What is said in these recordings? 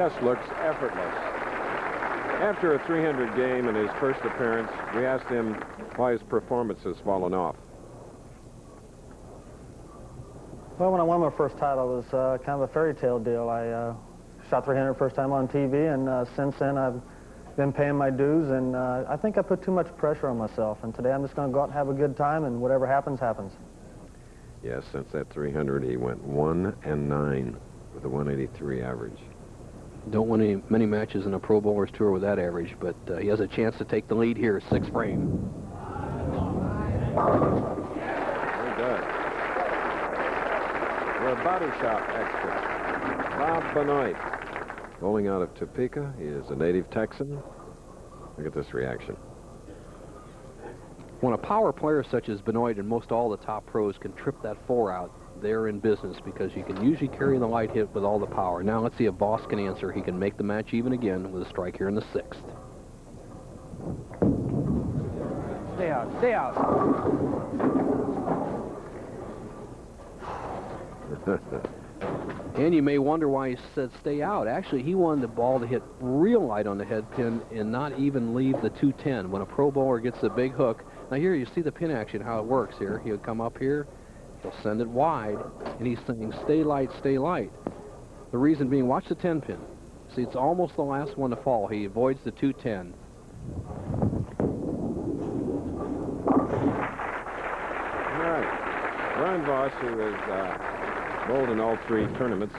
just looks effortless. After a 300 game in his first appearance, we asked him why his performance has fallen off. Well, when I won my first title, it was kind of a fairy tale deal. I shot 300 first time on TV, and since then I've been paying my dues, and I think I put too much pressure on myself, and today I'm just going to go out and have a good time, and whatever happens, happens. Yes, since that 300, he went 1-9 with a 183 average. Don't win many matches in a Pro Bowlers Tour with that average, but he has a chance to take the lead here, 6th frame. Very good. We're body shop experts. Bob Benoit, bowling out of Topeka. He is a native Texan. Look at this reaction. When a power player such as Benoit and most all the top pros can trip that 4 out, they're in business, because you can usually carry the light hit with all the power. Now let's see if Voss can answer. He can make the match even again with a strike here in the 6th. Stay out, stay out. And you may wonder why he said stay out. Actually, he wanted the ball to hit real light on the head pin and not even leave the 210. When a pro bowler gets the big hook, now here you see the pin action, how it works here. He'll come up here, he'll send it wide, and he's saying stay light, stay light. The reason being, watch the 10 pin. See, it's almost the last one to fall. He avoids the 210. All right. Brian Voss, who is bowled in all 3 tournaments.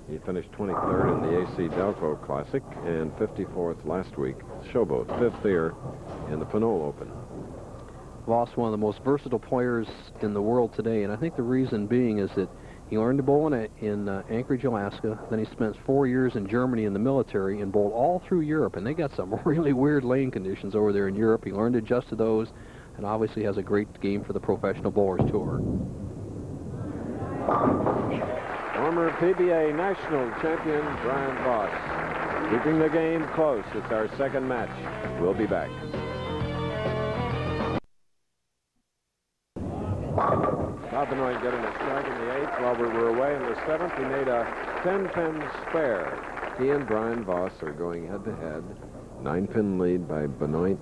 He finished 23rd in the AC Delco Classic and 54th last week. Showboat, 5th here in the Pinole Open. Voss, one of the most versatile players in the world today, and I think the reason being is that he learned to bowl in Anchorage, Alaska. Then he spent 4 years in Germany in the military and bowled all through Europe, and they got some really weird lane conditions over there in Europe. He learned to adjust to those, and obviously has a great game for the Professional Bowlers Tour. Former PBA national champion Brian Voss, keeping the game close. It's our 2nd match. We'll be back. Bob Benoit getting a strike in the 8th. While we were away in the 7th, he made a 10-pin spare. He and Brian Voss are going head-to-head. 9-pin lead by Benoit.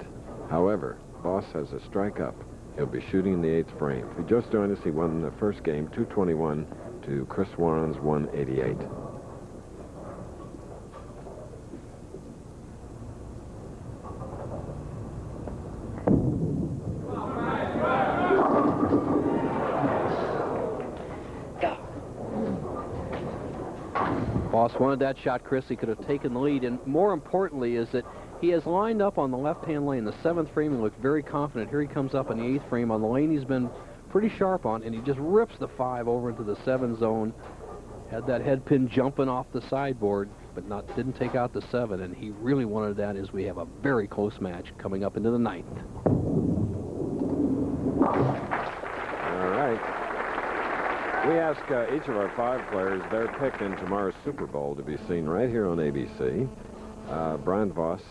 However, Voss has a strike up. He'll be shooting in the 8th frame. If he just joined us, he won the first game, 221 to Chris Warren's 188. Voss wanted that shot, Chris. He could have taken the lead, and more importantly is that he has lined up on the left-hand lane. The 7th frame, he looked very confident. Here he comes up in the 8th frame on the lane he's been pretty sharp on, and he just rips the 5 over into the 7 zone. Had that head pin jumping off the sideboard, but didn't take out the 7, and he really wanted that, as we have a very close match coming up into the 9th. All right. We ask each of our 5 players their pick in tomorrow's Super Bowl, to be seen right here on ABC. Brian Voss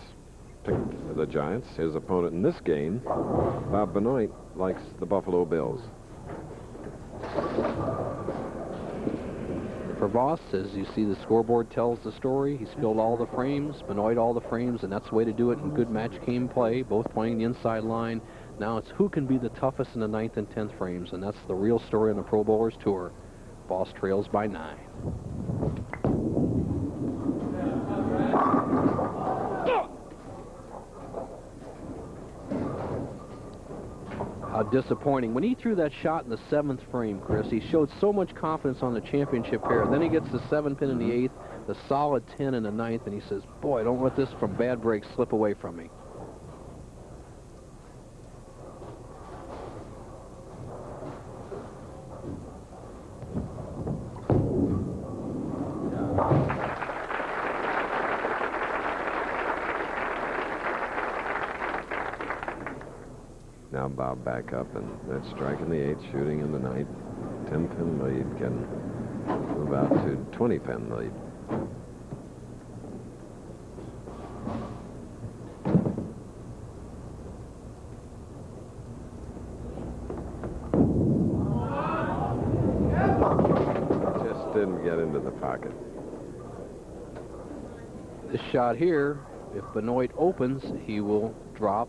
picked the Giants. His opponent in this game, Bob Benoit, likes the Buffalo Bills. For Voss, as you see, the scoreboard tells the story. He's filled all the frames, Benoit all the frames, and that's the way to do it in good match game play, both playing the inside line. Now it's who can be the toughest in the 9th and 10th frames, and that's the real story on the Pro Bowlers Tour. Voss trails by 9. How disappointing. When he threw that shot in the 7th frame, Chris, he showed so much confidence on the championship pair. Then he gets the 7-pin in the 8th, the solid 10 in the 9th, and he says, boy, don't let this from bad breaks slip away from me. Now Bob back up, and that strike in the 8th, shooting in the 9th. 10-pin lead can move out to 20-pin lead. Just didn't get into the pocket. This shot here, if Benoit opens, he will drop